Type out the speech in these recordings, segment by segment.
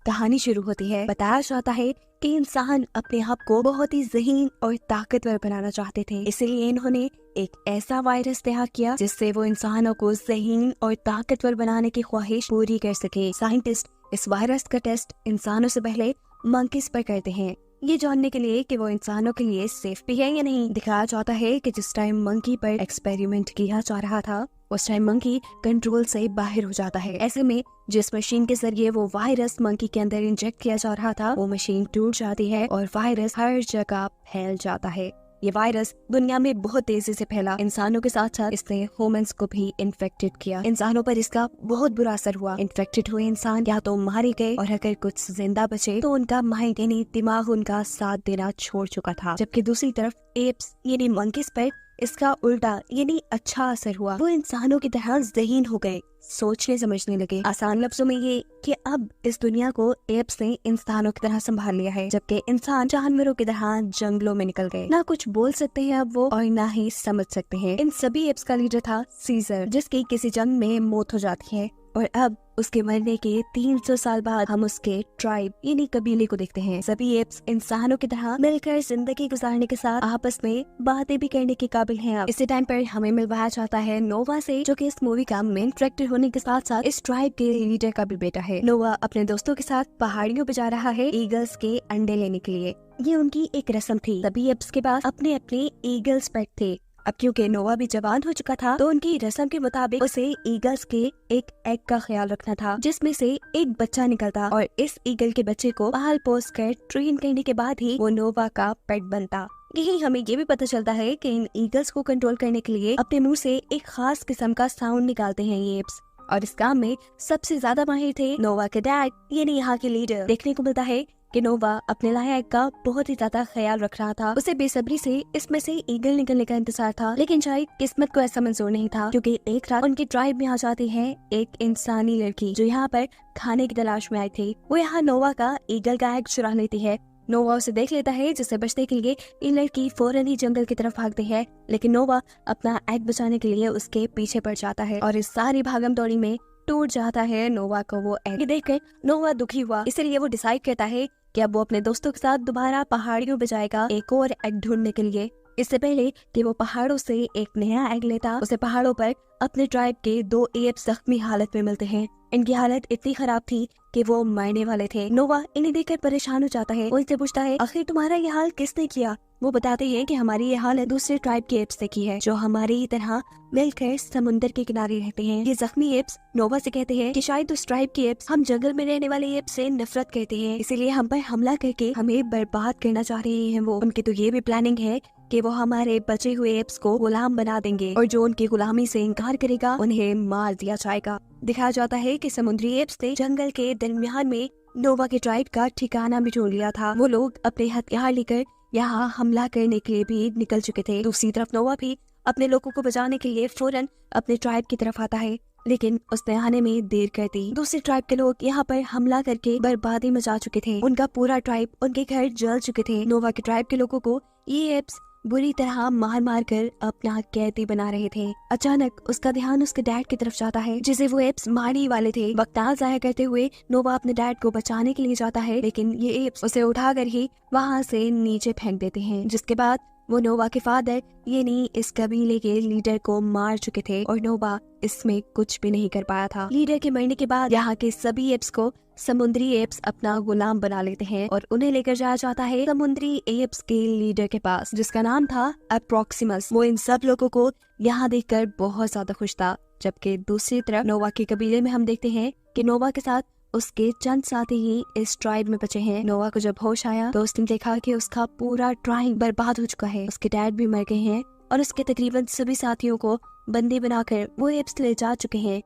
कहानी शुरू होती है। बताया जाता है कि इंसान अपने आप को बहुत ही ज़हीन और ताकतवर बनाना चाहते थे, इसलिए इन्होंने एक ऐसा वायरस तैयार किया जिससे वो इंसानों को ज़हीन और ताकतवर बनाने की ख्वाहिश पूरी कर सके। साइंटिस्ट इस वायरस का टेस्ट इंसानों से पहले मंकीज पर करते हैं, ये जानने के लिए कि वो इंसानों के लिए सेफ भी है या नहीं। दिखाया जाता है कि जिस टाइम मंकी पर एक्सपेरिमेंट किया जा रहा था उस टाइम मंकी कंट्रोल से बाहर हो जाता है। ऐसे में जिस मशीन के जरिए वो वायरस मंकी के अंदर इंजेक्ट किया जा रहा था वो मशीन टूट जाती है और वायरस हर जगह फैल जाता है। ये वायरस दुनिया में बहुत तेजी से फैला। इंसानों के साथ साथ इसने ह्यूमंस को भी इन्फेक्टेड किया। इंसानों पर इसका बहुत बुरा असर हुआ। इन्फेक्टेड हुए इंसान या तो मारे गए और अगर कुछ जिंदा बचे तो उनका माइंड यानी दिमाग उनका साथ देना छोड़ चुका था। जबकि दूसरी तरफ एप्स यानी मंकीज पर इसका उल्टा यानी अच्छा असर हुआ। वो इंसानों की तरह ज़हीन हो गए, सोचने समझने लगे। आसान लफ्जों में ये कि अब इस दुनिया को एप्स ने इंसानों की तरह संभाल लिया है, जबकि इंसान जानवरों की तरह जंगलों में निकल गए। ना कुछ बोल सकते हैं अब वो और ना ही समझ सकते हैं। इन सभी एप्स का लीडर था सीजर, जिसकी किसी जंग में मौत हो जाती है और अब उसके मरने के 300 साल बाद हम उसके ट्राइब यानी कबीले को देखते हैं। सभी एप्स इंसानों की तरह मिलकर जिंदगी गुजारने के साथ आपस में बातें भी करने के काबिल हैं। अब इसी टाइम पर हमें मिलवाया जाता है नोवा से, जो कि इस मूवी का मेन कैरेक्टर होने के साथ साथ इस ट्राइब के लीडर का भी बेटा है। नोवा अपने दोस्तों के साथ पहाड़ियों पे जा रहा है ईगल्स के अंडे लेने के लिए। ये उनकी एक रस्म थी। सभी एप्स के पास अपने अपने ईगल्स पेट थे। अब क्योंकि नोवा भी जवान हो चुका था तो उनकी रस्म के मुताबिक उसे ईगल्स के एक एग का ख्याल रखना था, जिसमें से एक बच्चा निकलता और इस ईगल के बच्चे को पाल पोस कर ट्रेन करने के बाद ही वो नोवा का पेट बनता। यही हमें ये भी पता चलता है कि इन ईगल्स को कंट्रोल करने के लिए अपने मुंह से एक खास किस्म का साउंड निकालते हैं ये एप्स, और इस काम में सबसे ज्यादा माहिर थे नोवा के डैड यानी यहाँ के लीडर। देखने को मिलता है कि नोवा अपने लाया एग का बहुत ही ज्यादा ख्याल रख रहा था। उसे बेसब्री से इसमें से ईगल निकलने का इंतजार था, लेकिन शायद किस्मत को ऐसा मंजूर नहीं था, क्योंकि एक रात उनकी ट्राइब में आ जाती है एक इंसानी लड़की जो यहाँ पर खाने की तलाश में आई थी। वो यहाँ नोवा का ईगल का एग चुरा लेती है। नोवा उसे देख लेता है, जिससे बचने के लिए ये लड़की फौरन ही जंगल की तरफ भागती है, लेकिन नोवा अपना एग बचाने के लिए उसके पीछे पड़ जाता है और इस सारी भागम दौड़ी में टूट जाता है नोवा को वो एग। ये देखकर नोवा दुखी हुआ, इसलिए वो डिसाइड करता है कि अब वो अपने दोस्तों के साथ दोबारा पहाड़ियों पे जाएगा एक और एग ढूंढने के लिए। इससे पहले कि वो पहाड़ों से एक नया एग लेता, उसे पहाड़ों पर अपने ट्राइब के 2 एप्स जख्मी हालत में मिलते हैं। इनकी हालत इतनी खराब थी कि वो मरने वाले थे। नोवा इन्हें देखकर परेशान हो जाता है। वो इनसे पूछता है आखिर तुम्हारा ये हाल किसने किया। वो बताते हैं कि हमारी ये हालत दूसरे ट्राइब के एप्स ने की है, जो हमारी ही तरह मिलकर समुद्र के किनारे रहते हैं। ये जख्मी एप्स नोवा से कहते हैं कि शायद उस ट्राइब के एप्स हम जंगल में रहने वाले एप्स से नफरत करते हैं, इसीलिए हम पर हमला करके हमें बर्बाद करना चाह रहे हैं। वो उनकी तो ये भी प्लानिंग है कि वो हमारे बचे हुए एप्स को गुलाम बना देंगे और जो उनकी गुलामी से इनकार करेगा उन्हें मार दिया जाएगा। दिखाया जाता है कि समुद्री एप्स ने जंगल के दरमियान में नोवा के ट्राइब का ठिकाना भी ढूंढ लिया था। वो लोग अपने हथियार लेकर यहाँ हमला करने के लिए भी निकल चुके थे। दूसरी तरफ नोवा भी अपने लोगों को बचाने के लिए फौरन अपने ट्राइब की तरफ आता है, लेकिन उसने आने में देर कर दी। दूसरे ट्राइब के लोग यहाँ पर हमला करके बर्बादी मचा चुके थे। उनका पूरा ट्राइब, उनके घर जल चुके थे। नोवा के ट्राइब के लोगों को ये एप्स बुरी तरह मार मार कर अपना कैदी बना रहे थे। अचानक उसका ध्यान उसके डैड की तरफ जाता है, जिसे वो एप्स मारने ही वाले थे। वक्त जाया करते हुए नोवा अपने डैड को बचाने के लिए जाता है, लेकिन ये एप्स उसे उठाकर ही वहाँ से नीचे फेंक देते हैं, जिसके बाद वो नोवा के फादर यानी इस कबीले के लीडर को मार चुके थे और नोवा इसमें कुछ भी नहीं कर पाया था। लीडर के मरने के बाद यहाँ के सभी एप्स को समुद्री एप्स अपना गुलाम बना लेते हैं और उन्हें लेकर जाया जाता है समुद्री एप्स के लीडर के पास, जिसका नाम था अप्रोक्सिमस। वो इन सब लोगों को यहाँ देखकर बहुत ज्यादा खुश था। जबकि दूसरी तरफ नोवा के कबीले में हम देखते हैं कि नोवा के साथ उसके चंद साथी ही इस ट्राइब में बचे हैं। नोवा को जब होश आया तो उसने देखा कि उसका पूरा ट्राइब बर्बाद हो चुका है। उसके डैड भी मर गए हैं और उसके तकरीबन सभी साथियों को बंदी बनाकर वो एप्स ले जा चुके हैं।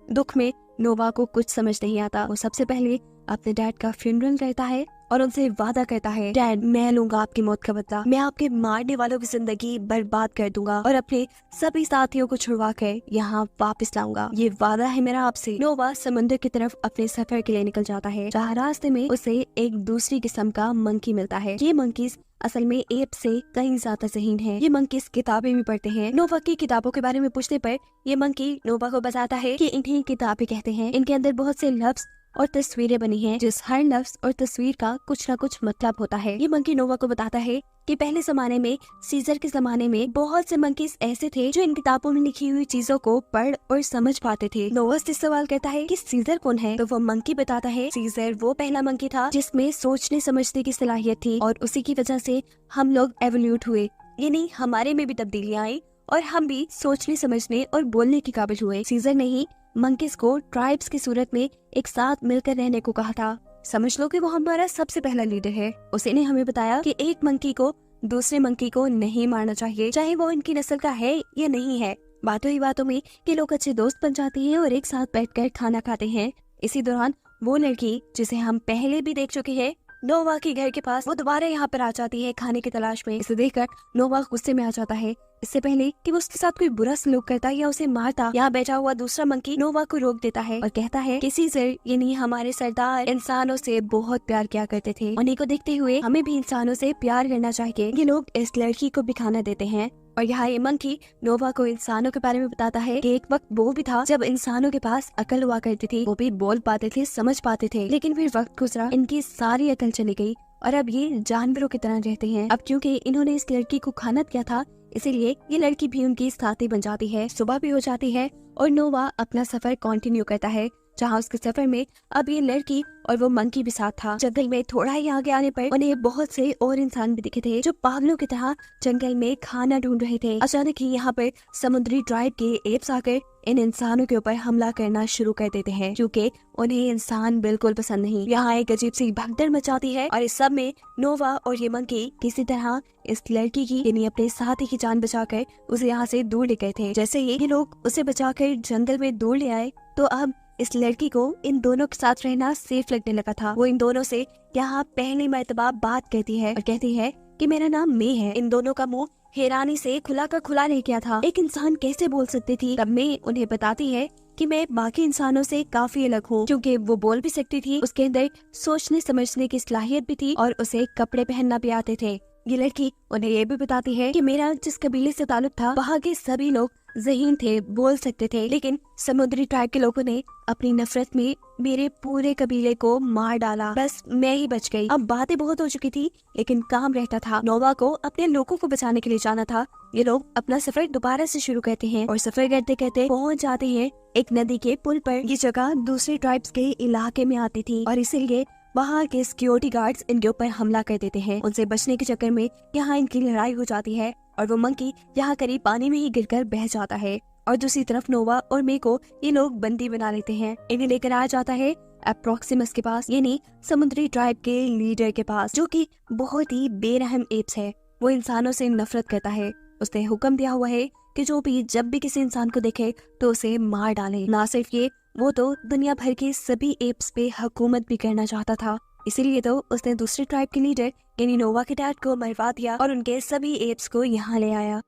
दुख में नोवा को कुछ समझ नहीं आता। वो सबसे पहले अपने डैड का फ्यूनरल करता है और उनसे वादा करता है, डैड मैं लूंगा आपकी मौत का बदला, मैं आपके मारने वालों की जिंदगी बर्बाद कर दूंगा और अपने सभी साथियों को छुड़वा कर यहाँ वापस लाऊंगा, ये वादा है मेरा आपसे। नोवा समुद्र की तरफ अपने सफर के लिए निकल जाता है, जहाँ रास्ते में उसे एक दूसरी किस्म का मंकी मिलता है। ये मंकीज असल में एप से कहीं ज्यादा ज़हीन है। ये मंकीज किताबें भी पढ़ते हैं। नोवा की किताबों के बारे में पूछने पर ये मंकी नोवा को बताता है कि इन्हीं किताबें कहते हैं, इनके अंदर बहुत से लफ्ज और तस्वीरें बनी हैं, जिस हर लफ्ज और तस्वीर का कुछ न कुछ मतलब होता है। ये मंकी नोवा को बताता है कि पहले जमाने में, सीजर के जमाने में, बहुत से मंकीज ऐसे थे जो इन किताबों में लिखी हुई चीजों को पढ़ और समझ पाते थे। नोवा से सवाल करता है कि सीजर कौन है, तो वो मंकी बताता है सीजर वो पहला मंकी था जिसमें सोचने समझने की सलाहियत थी और उसी की वजह से हम लोग एवोल्यूट हुए, यानी हमारे में भी तब्दीलियां आई और हम भी सोचने समझने और बोलने के काबिल हुए। सीजर ने ही मंकीज को ट्राइब्स की सूरत में एक साथ मिलकर रहने को कहा था। समझ लो कि वो हमारा सबसे पहला लीडर है। उसी ने हमें बताया कि एक मंकी को दूसरे मंकी को नहीं मारना चाहिए, चाहे वो इनकी नस्ल का है या नहीं है। बातों ही बातों में कि लोग अच्छे दोस्त बन जाते हैं और एक साथ बैठकर खाना खाते हैं। इसी दौरान वो लड़की जिसे हम पहले भी देख चुके हैं, नोवा के घर के पास, वो दोबारा यहाँ पर आ जाती है खाने की तलाश में। इसे देखकर नोवा गुस्से में आ जाता है। इससे पहले कि वो उसके साथ कोई बुरा सलूक करता या उसे मारता, यहाँ बैठा हुआ दूसरा मंकी नोवा को रोक देता है और कहता है कि सीजर यानी हमारे सरदार इंसानों से बहुत प्यार किया करते थे। उन्हीं को देखते हुए हमें भी इंसानों से प्यार करना चाहिए। ये लोग इस लड़की को भी खाना देते हैं और यहाँ ये मंकी नोवा को इंसानों के बारे में बताता है कि एक वक्त वो भी था जब इंसानों के पास अकल हुआ करती थी, वो भी बोल पाते थे, समझ पाते थे, लेकिन फिर वक्त गुजरा, इनकी सारी अकल चली गई और अब ये जानवरों की तरह रहते हैं। अब क्योंकि इन्होंने इस लड़की को खाना दिया था, इसीलिए ये लड़की भी उनकी साथी बन जाती है। सुबह भी हो जाती है और नोवा अपना सफर कंटिन्यू करता है, जहाँ उसके सफर में अब ये लड़की और वो मंकी भी साथ था। जंगल में थोड़ा ही आगे आने पर उन्हें बहुत से और इंसान भी दिखे थे जो पागलों की तरह जंगल में खाना ढूंढ रहे थे। अचानक ही यहाँ पर समुद्री ट्राइब के एप्स आकर इन इंसानों के ऊपर हमला करना शुरू कर देते हैं, क्योंकि उन्हें इंसान बिल्कुल पसंद नहीं। यहाँ एक अजीब सी भगदड़ मचाती है और इस सब में नोवा और ये मंकी किसी तरह इस लड़की की यानी अपने साथी की जान बचाकर उसे यहाँ से दूर ले गए थे। जैसे ही ये लोग उसे बचाकर जंगल में दूर ले आए तो अब इस लड़की को इन दोनों के साथ रहना सेफ लगने लगा था। वो इन दोनों से यहाँ पहली मर्तबा बात करती है और कहती है कि मेरा नाम मे है। इन दोनों का मुंह हैरानी से खुला का खुला रह गया था। एक इंसान कैसे बोल सकती थी? तब मे उन्हें बताती है कि मैं बाकी इंसानों से काफी अलग हूँ, क्योंकि वो बोल भी सकती थी, उसके अंदर सोचने समझने की सलाहियत भी थी और उसे कपड़े पहनना भी आते थे। ये लड़की उन्हें ये भी बताती है कि मेरा जिस कबीले से ताल्लुक था, वहाँ के सभी लोग ज़हीन थे, बोल सकते थे, लेकिन समुद्री ट्राइब के लोगों ने अपनी नफरत में मेरे पूरे कबीले को मार डाला। बस मैं ही बच गई। अब बातें बहुत हो चुकी थी, लेकिन काम रहता था। नोवा को अपने लोगों को बचाने के लिए जाना था। ये लोग अपना सफर दोबारा से शुरू करते हैं और सफर करते करते पहुंच जाते हैं एक नदी के पुल पर। ये जगह दूसरे ट्राइब्स के इलाके में आती थी और इसीलिए वहाँ के सिक्योरिटी गार्ड्स इनके ऊपर हमला कर देते हैं। उनसे बचने के चक्कर में यहाँ इनकी लड़ाई हो जाती है और वो मंकी यहाँ करीब पानी में ही गिरकर बह जाता है और दूसरी तरफ नोवा और मे को ये लोग बंदी बना लेते हैं। इन्हें लेकर आया जाता है अप्रोक्सिमस के पास, यानी समुद्री ट्राइब के लीडर के पास, जो कि बहुत ही बेरहम एप्स है। वो इंसानों से नफरत करता है। उसने हुक्म दिया हुआ है कि जो भी जब भी किसी इंसान को देखे तो उसे मार डाले। ना सिर्फ ये, वो तो दुनिया भर के सभी एप्स पे हुकूमत भी करना चाहता था। इसीलिए तो उसने दूसरे ट्राइब के लीडर यानी नोवा के डैड को मरवा दिया और उनके सभी एप्स को यहाँ ले आया।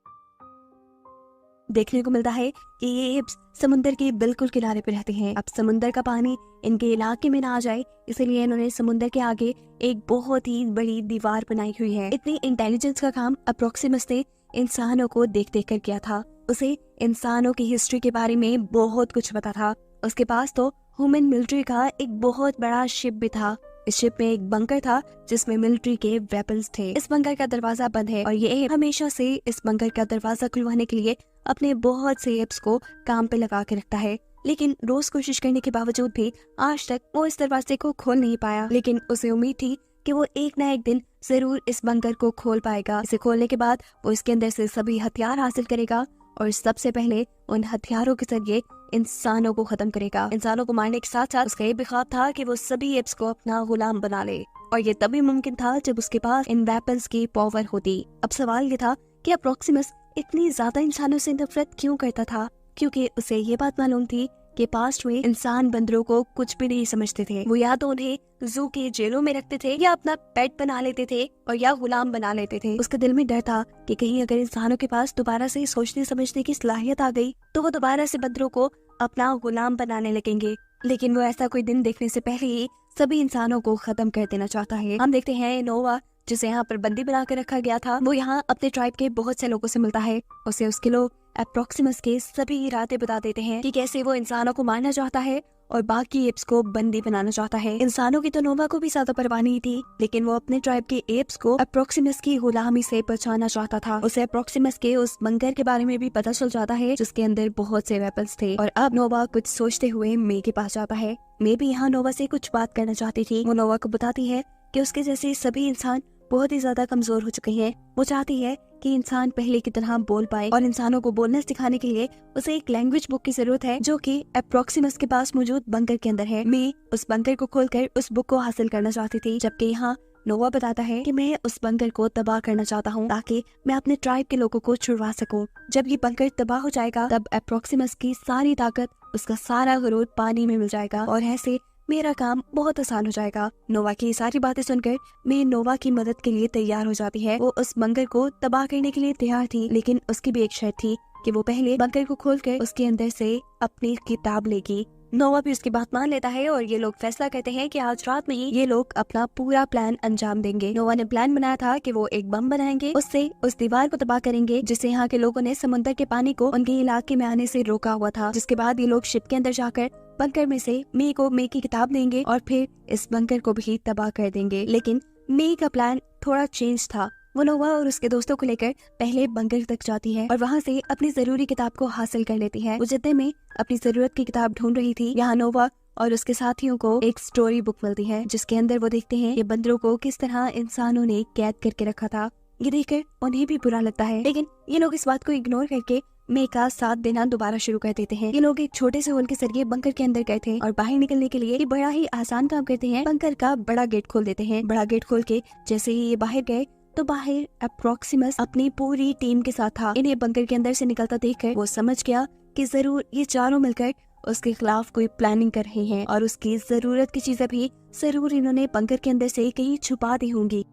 देखने को मिलता है कि ये एप्स समुद्र के बिल्कुल किनारे पे रहते हैं। अब समुद्र का पानी इनके इलाके में ना आ जाए, इसलिए इन्होंने समुद्र के आगे एक बहुत ही बड़ी दीवार बनाई हुई है। इतनी इंटेलिजेंस का काम अप्रोक्सिमस ने इंसानों को देख देख कर किया था। उसे इंसानों की हिस्ट्री के बारे में बहुत कुछ पता था। उसके पास तो ह्यूमन मिलिट्री का एक बहुत बड़ा शिप भी था। इस शिप में एक बंकर था जिसमें मिलिट्री के वेपन्स थे। इस बंकर का दरवाजा बंद है और ये हमेशा से इस बंकर का दरवाजा खुलवाने के लिए अपने बहुत से एप्स को काम पे लगा के रखता है, लेकिन रोज कोशिश करने के बावजूद भी आज तक वो इस दरवाजे को खोल नहीं पाया। लेकिन उसे उम्मीद थी कि वो एक ना एक दिन जरूर इस बंकर को खोल पाएगा। इसे खोलने के बाद वो इसके अंदर से सभी हथियार हासिल करेगा और सबसे पहले उन हथियारों के जरिए इंसानों को खत्म करेगा। इंसानों को मारने के साथ साथ उसका ये भी ख्वाब था कि वो सभी एप्स को अपना गुलाम बना ले, और ये तभी मुमकिन था जब उसके पास इन वेपन्स की पावर होती। अब सवाल ये था कि अप्रोक्सिमस इतनी ज्यादा इंसानों से नफरत क्यों करता था, क्योंकि उसे ये बात मालूम थी कि पास्ट में इंसान बंदरों को कुछ भी नहीं समझते थे। वो या तो उन्हें जू के जेलों में रखते थे या अपना पेट बना लेते थे और या गुलाम बना लेते थे। उसके दिल में डर था कि कहीं अगर इंसानों के पास दोबारा से सोचने समझने की सलाहियत आ गई तो वो दोबारा से बंदरों को अपना गुलाम बनाने लगेंगे। लेकिन वो ऐसा कोई दिन देखने से पहले ही सभी इंसानों को खत्म कर देना चाहता है। हम देखते हैं नोवा, जिसे यहाँ पर बंदी बना कर रखा गया था, वो यहाँ अपने ट्राइब के बहुत से लोगों से मिलता है। उसे उसके लोग अप्रोक्सिमस के सभी इरादे बता देते हैं कि कैसे वो इंसानों को मारना चाहता है और बाकी एप्स को बंदी बनाना चाहता है। इंसानों की तो नोवा को भी ज्यादा परवाह नहीं थी, लेकिन वो अपने ट्राइब के एप्स को अप्रोक्सिमस की गुलामी से बचाना चाहता था। उसे अप्रोक्सिमस के उस बंकर के बारे में भी पता चल जाता है जिसके अंदर बहुत से वेपन्स थे। और अब नोवा कुछ सोचते हुए मे के पास जाता है। मे भी यहाँ नोवा से कुछ बात करना चाहती थी। वो नोवा को बताती है कि उसके जैसे सभी इंसान बहुत ही ज्यादा कमजोर हो चुके हैं। वो चाहती है कि इंसान पहले की तरह बोल पाए और इंसानों को बोलना सिखाने के लिए उसे एक लैंग्वेज बुक की जरूरत है जो कि अप्रोक्सिमस के पास मौजूद बंकर के अंदर है। मैं उस बंकर को खोलकर उस बुक को हासिल करना चाहती थी, जबकि यहाँ नोवा बताता है कि मैं उस बंकर को तबाह करना चाहता हूँ ताकि मैं अपने ट्राइब के लोगों को छुड़वा सकूं। जब ये बंकर तबाह हो जाएगा तब अप्रोक्सिमस की सारी ताकत, उसका सारा गरूर पानी में मिल जाएगा और ऐसे मेरा काम बहुत आसान हो जाएगा। नोवा की सारी बातें सुनकर मैं नोवा की मदद के लिए तैयार हो जाती है। वो उस बंकर को तबाह करने के लिए तैयार थी, लेकिन उसकी भी एक शर्त थी कि वो पहले बंकर को खोलकर उसके अंदर से अपनी किताब लेगी। नोवा भी उसकी बात मान लेता है और ये लोग फैसला करते हैं कि आज रात में ही ये लोग अपना पूरा प्लान अंजाम देंगे। नोवा ने प्लान बनाया था कि वो एक बम बनाएंगे, उससे उस दीवार को तबाह करेंगे जिससे यहाँ के लोगों ने समुद्र के पानी को उनके इलाके में आने से रोका हुआ था। जिसके बाद ये लोग शिप के अंदर जाकर बंकर में से मे को मे की किताब देंगे और फिर इस बंकर को भी तबाह कर देंगे। लेकिन मे का प्लान थोड़ा चेंज था। वो नोवा और उसके दोस्तों को लेकर पहले बंकर तक जाती है और वहाँ से अपनी जरूरी किताब को हासिल कर लेती है। वो जिद्दे में अपनी जरूरत की किताब ढूंढ रही थी, यहाँ नोवा और उसके साथियों को एक स्टोरी बुक मिलती है जिसके अंदर वो देखते हैं कि बंदरों को किस तरह इंसानों ने कैद करके रखा था। ये देखकर उन्हें भी बुरा लगता है, लेकिन ये लोग इस बात को इग्नोर करके मे का साथ देना दोबारा शुरू कर देते हैं। ये लोग एक छोटे से होल के जरिए बंकर के अंदर गए थे और बाहर निकलने के लिए ये बड़ा ही आसान काम करते हैं। बंकर का बड़ा गेट खोल देते हैं। बड़ा गेट खोल के जैसे ही ये बाहर गए तो बाहर अप्रोक्सिमस अपनी पूरी टीम के साथ था। इन्हें बंकर के अंदर से निकलता देखकर वो समझ गया कि जरूर ये चारों मिलकर उसके खिलाफ कोई प्लानिंग कर रहे हैं और उसकी जरूरत की चीजें भी जरूर इन्होंने बंकर के अंदर से कहीं छुपा दी होंगी।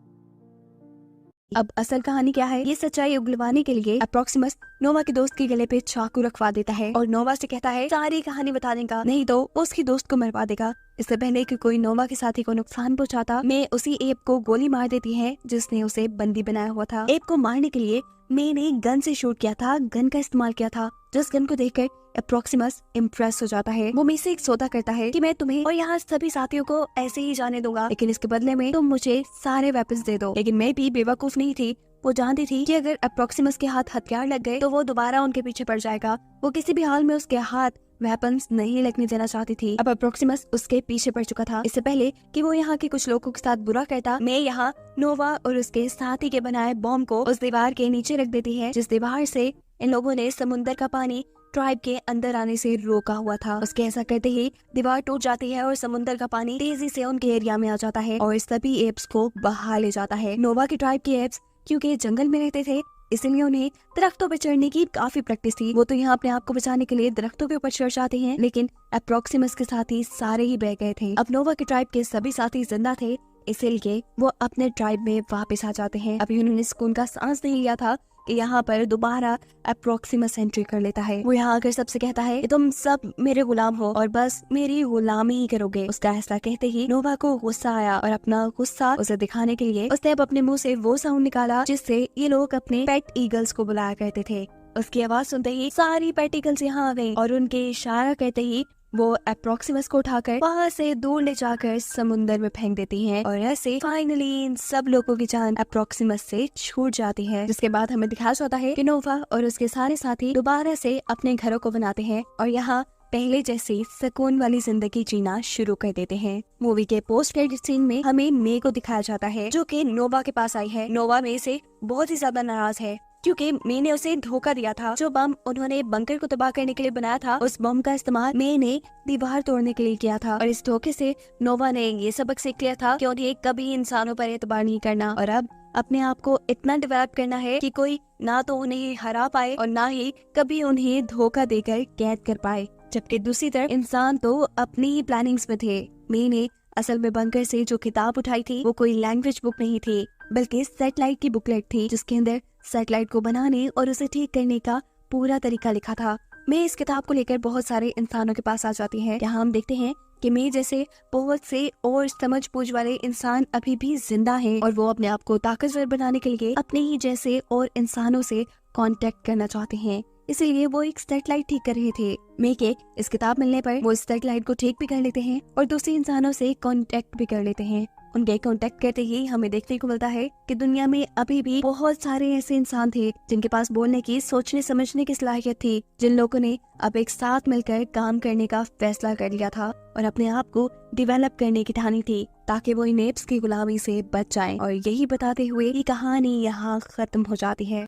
अब असल कहानी क्या है, ये सच्चाई उगलवाने के लिए अप्रोक्सिमस नोवा के दोस्त के गले पे चाकू रखवा देता है और नोवा से कहता है सारी कहानी बताने का, नहीं तो उसकी दोस्त को मरवा देगा। इससे पहले कि कोई नोवा के साथी को नुकसान पहुंचाता, मैं उसी एप को गोली मार देती है जिसने उसे बंदी बनाया हुआ था। एप को मारने के लिए मैंने गन से शूट किया था, गन का इस्तेमाल किया था। जिस गन को देखकर अप्रोक्सिमस इम्प्रेस हो जाता है। वो मुझसे एक सौदा करता है कि मैं तुम्हें और यहाँ सभी साथियों को ऐसे ही जाने दूंगा, लेकिन इसके बदले में तुम मुझे सारे वेपन्स दे दो। लेकिन मैं भी बेवकूफ नहीं थी, वो जानती थी कि अगर अप्रोक्सिमस के हाथ हथियार लग गए तो वो दोबारा उनके पीछे पड़ जाएगा। वो किसी भी हाल में उसके हाथ वेपन्स नहीं लगने देना चाहती थी। अब अप्रोक्सिमस उसके पीछे पड़ चुका था। इससे पहले कि वो यहाँ के कुछ लोगों के साथ बुरा करता, मैं यहाँ नोवा और उसके साथी के बनाए बॉम्ब को उस दीवार के नीचे रख देती है जिस दीवार से इन लोगों ने समुद्र का पानी ट्राइब के अंदर आने से रोका हुआ था। उसके ऐसा करते ही दीवार टूट जाती है और समुद्र का पानी तेजी से उनके एरिया में आ जाता है और सभी एप्स को बहा ले जाता है। नोवा की ट्राइब के एप्स क्योंकि जंगल में रहते थे इसलिए उन्हें दरख्तों पर चढ़ने की काफी प्रैक्टिस थी। वो तो यहाँ अपने आप को बचाने के लिए दरख्तों के ऊपर चढ़ जाते हैं, लेकिन अप्रोक्सिमस के साथी सारे ही बह गए थे। अब नोवा के ट्राइब के सभी साथी जिंदा थे, इसलिए वो अपने ट्राइब में वापस आ जाते हैं। अभी उन्होंने सुकून का सांस नहीं लिया था कि यहाँ पर दोबारा अप्रोक्सिमस एंट्री कर लेता है। वो यहाँ आकर सबसे कहता है कि तुम सब मेरे गुलाम हो और बस मेरी गुलामी ही करोगे। उसका ऐसा कहते ही नोवा को गुस्सा आया और अपना गुस्सा उसे दिखाने के लिए उसने अब अपने मुंह से वो साउंड निकाला जिससे ये लोग अपने पेट ईगल्स को बुलाया करते थे। उसकी आवाज सुनते ही सारी पेट ईगल्स यहाँ आ गई और उनके इशारा करते ही वो अप्रोक्सिमस को उठाकर वहाँ से दूर ले जाकर समुद्र में फेंक देती हैं और ऐसे फाइनली इन सब लोगों की जान अप्रोक्सिमस से छूट जाती है। जिसके बाद हमें दिखाया जाता है कि नोवा और उसके सारे साथी दोबारा से अपने घरों को बनाते हैं और यहाँ पहले जैसी सुकून वाली जिंदगी जीना शुरू कर देते हैं। मूवी के पोस्ट क्रेडिट सीन में हमें मे को दिखाया जाता है जो कि नोवा के पास आई है। नोवा मे से बहुत ही ज्यादा नाराज है क्योंकि मे ने उसे धोखा दिया था। जो बम उन्होंने बंकर को तबाह करने के लिए बनाया था, उस बम का इस्तेमाल मे ने दीवार तोड़ने के लिए किया था और इस धोखे से नोवा ने ये सबक सीख लिया था कि उन्हें कभी इंसानों पर एतबार नहीं करना और अब अपने आप को इतना डेवलप करना है कि कोई ना तो उन्हें हरा पाए और ना ही कभी उन्हें धोखा देकर कैद कर पाए। जबकि दूसरी तरफ इंसान तो अपनी ही प्लानिंग्स में थे। मे ने असल में बंकर से जो किताब उठाई थी वो कोई लैंग्वेज बुक नहीं थी बल्कि सैटेलाइट की बुकलेट थी जिसके अंदर सैटेलाइट को बनाने और उसे ठीक करने का पूरा तरीका लिखा था। मैं इस किताब को लेकर बहुत सारे इंसानों के पास आ जाती है। यहाँ हम देखते हैं कि मैं जैसे बहुत से और समझ बूझ वाले इंसान अभी भी जिंदा हैं और वो अपने आप को ताकतवर बनाने के लिए अपने ही जैसे और इंसानों से कांटेक्ट करना चाहते हैं। इसीलिए वो एक सेटेलाइट ठीक कर रहे थे। मेके इस किताब मिलने पर वो इस सेटेलाइट को ठीक भी कर लेते हैं और दूसरे इंसानों से कांटेक्ट भी कर लेते हैं। उनके कांटेक्ट करते ही हमें देखने को मिलता है कि दुनिया में अभी भी बहुत सारे ऐसे इंसान थे जिनके पास बोलने की, सोचने समझने की सलाहियत थी, जिन लोगों ने अब एक साथ मिलकर काम करने का फैसला कर लिया था और अपने आप को डेवलप करने की ठानी थी ताकि वो इन एप्स की गुलामी से बच जाएं। और यही बताते हुए ये कहानी यहाँ खत्म हो जाती है।